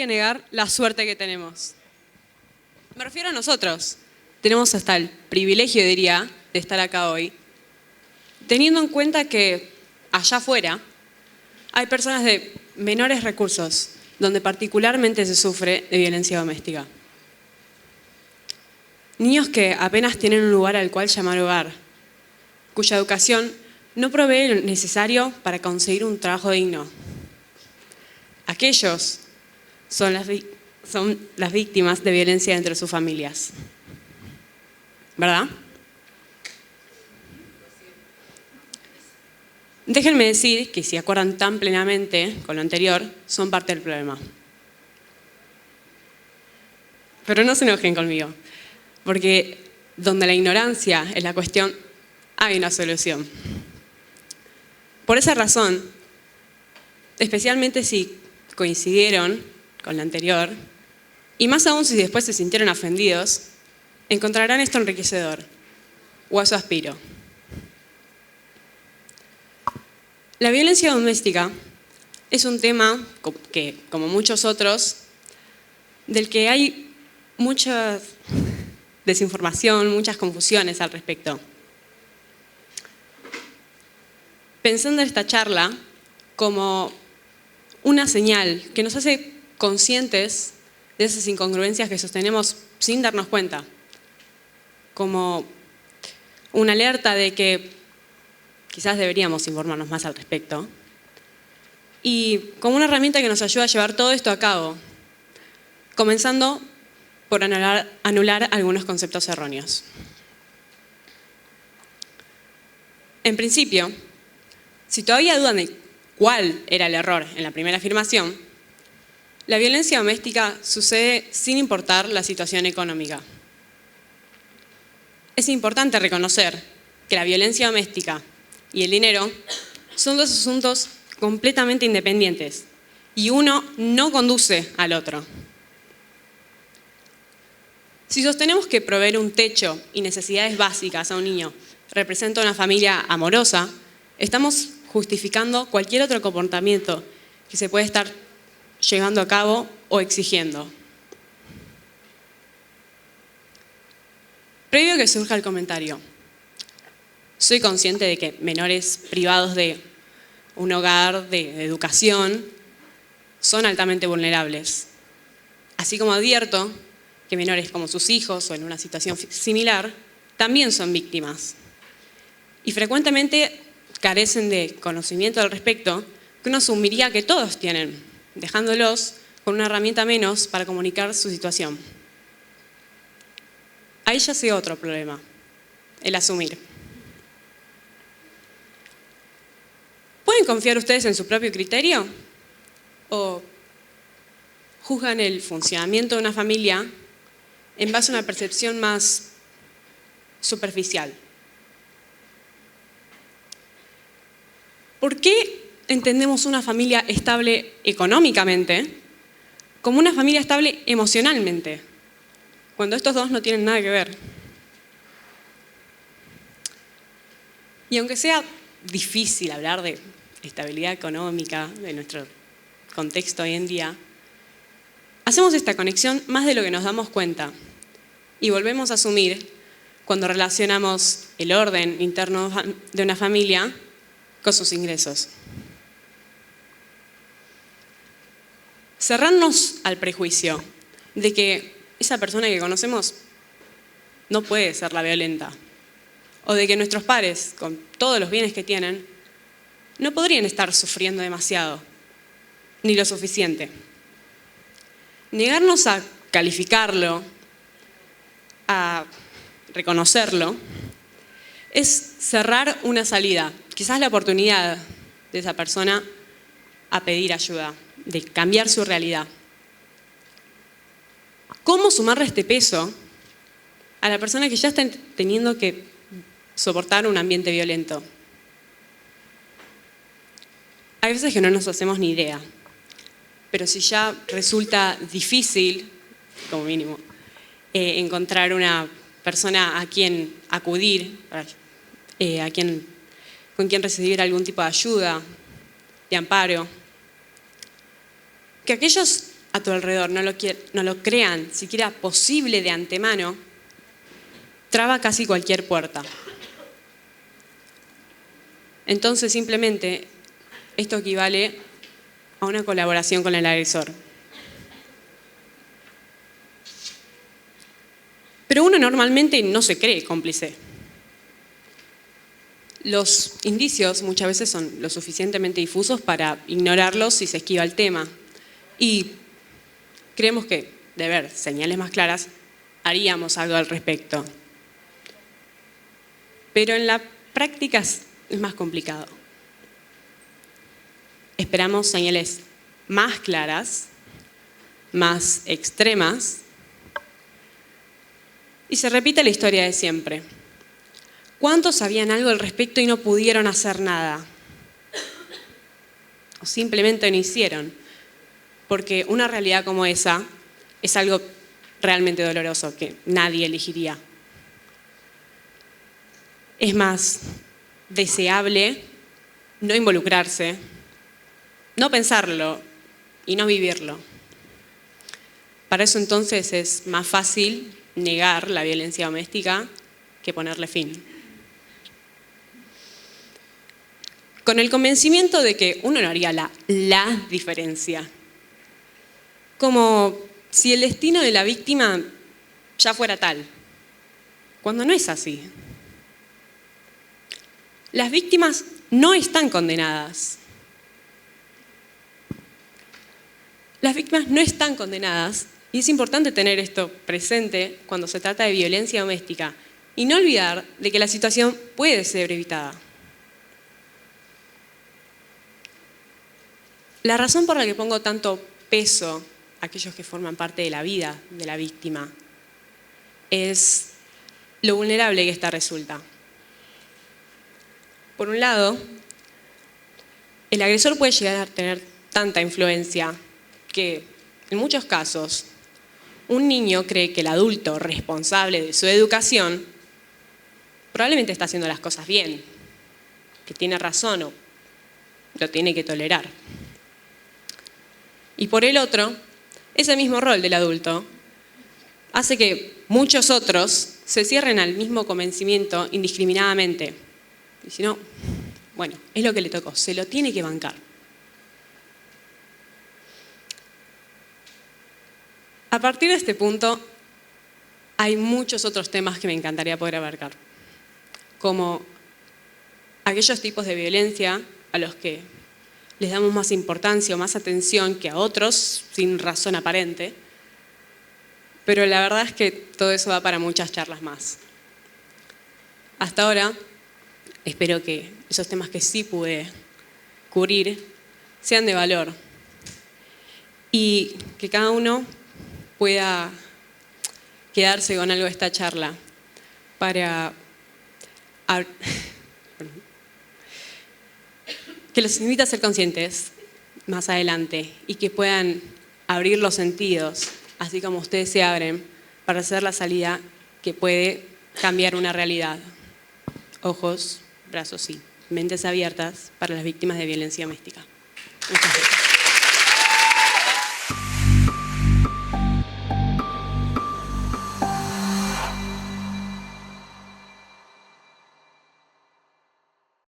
podría negar la suerte que tenemos. Me refiero a nosotros. Tenemos hasta el privilegio, diría, de estar acá hoy, teniendo en cuenta que allá afuera hay personas de menores recursos, donde particularmente se sufre de violencia doméstica. Niños que apenas tienen un lugar al cual llamar hogar, cuya educación no provee lo necesario para conseguir un trabajo digno. Aquellos son las víctimas de violencia entre sus familias. ¿Verdad? Déjenme decir que si acuerdan tan plenamente con lo anterior, son parte del problema. Pero no se enojen conmigo, porque donde la ignorancia es la cuestión, hay una solución. Por esa razón, especialmente si coincidieron con lo anterior, y más aún si después se sintieron ofendidos, encontrarán esto enriquecedor, o a eso aspiro. La violencia doméstica es un tema que, como muchos otros, del que hay mucha desinformación, muchas confusiones al respecto. Pensando en esta charla como una señal que nos hace conscientes de esas incongruencias que sostenemos sin darnos cuenta, como una alerta de que quizás deberíamos informarnos más al respecto, y como una herramienta que nos ayuda a llevar todo esto a cabo, comenzando por anular algunos conceptos erróneos. En principio, si todavía dudan de cuál era el error en la primera afirmación, la violencia doméstica sucede sin importar la situación económica. Es importante reconocer que la violencia doméstica y el dinero son dos asuntos completamente independientes y uno no conduce al otro. Si sostenemos que proveer un techo y necesidades básicas a un niño representa una familia amorosa, estamos justificando cualquier otro comportamiento que se puede estar llevando a cabo o exigiendo. Previo a que surja el comentario, soy consciente de que menores privados de un hogar, de educación, son altamente vulnerables. Así como advierto que menores como sus hijos o en una situación similar también son víctimas. Y frecuentemente carecen de conocimiento al respecto que uno asumiría que todos tienen, dejándolos con una herramienta menos para comunicar su situación. Ahí ya sé otro problema, el asumir. ¿Pueden confiar ustedes en su propio criterio? ¿O juzgan el funcionamiento de una familia en base a una percepción más superficial? ¿Por qué entendemos una familia estable económicamente como una familia estable emocionalmente, cuando estos dos no tienen nada que ver? Y aunque sea difícil hablar de estabilidad económica de nuestro contexto hoy en día, hacemos esta conexión más de lo que nos damos cuenta y volvemos a asumir cuando relacionamos el orden interno de una familia con sus ingresos. Cerrarnos al prejuicio de que esa persona que conocemos no puede ser la violenta, o de que nuestros padres, con todos los bienes que tienen, no podrían estar sufriendo demasiado, ni lo suficiente. Negarnos a calificarlo, a reconocerlo, es cerrar una salida, quizás la oportunidad de esa persona a pedir ayuda, de cambiar su realidad. ¿Cómo sumarle este peso a la persona que ya está teniendo que soportar un ambiente violento? Hay veces que no nos hacemos ni idea, pero si ya resulta difícil, como mínimo, encontrar una persona a quien acudir, con quien recibir algún tipo de ayuda, de amparo, que aquellos a tu alrededor no lo crean siquiera posible de antemano, traba casi cualquier puerta. Entonces simplemente esto equivale a una colaboración con el agresor. Pero uno normalmente no se cree cómplice. Los indicios muchas veces son lo suficientemente difusos para ignorarlos si se esquiva el tema. Y creemos que, de ver señales más claras, haríamos algo al respecto. Pero en la práctica es más complicado. Esperamos señales más claras, más extremas, y se repite la historia de siempre. ¿Cuántos sabían algo al respecto y no pudieron hacer nada? O simplemente no hicieron. Porque una realidad como esa es algo realmente doloroso que nadie elegiría. Es más deseable no involucrarse, no pensarlo y no vivirlo. Para eso entonces es más fácil negar la violencia doméstica que ponerle fin. Con el convencimiento de que uno no haría la diferencia. Como si el destino de la víctima ya fuera tal, cuando no es así. Las víctimas no están condenadas. Las víctimas no están condenadas, y es importante tener esto presente cuando se trata de violencia doméstica y no olvidar de que la situación puede ser evitada. La razón por la que pongo tanto peso a aquellos que forman parte de la vida de la víctima es lo vulnerable que ésta resulta. Por un lado, el agresor puede llegar a tener tanta influencia que, en muchos casos, un niño cree que el adulto responsable de su educación probablemente está haciendo las cosas bien, que tiene razón o lo tiene que tolerar. Y por el otro, ese mismo rol del adulto hace que muchos otros se cierren al mismo convencimiento indiscriminadamente. Y si no, bueno, es lo que le tocó, se lo tiene que bancar. A partir de este punto, hay muchos otros temas que me encantaría poder abarcar, como aquellos tipos de violencia a los que les damos más importancia o más atención que a otros, sin razón aparente, pero la verdad es que todo eso va para muchas charlas más. Hasta ahora, espero que esos temas que sí pude cubrir sean de valor y que cada uno pueda quedarse con algo de esta charla para que los invite a ser conscientes más adelante y que puedan abrir los sentidos, así como ustedes se abren, para hacer la salida que puede cambiar una realidad. Ojos, brazos y mentes abiertas para las víctimas de violencia doméstica. Muchas gracias.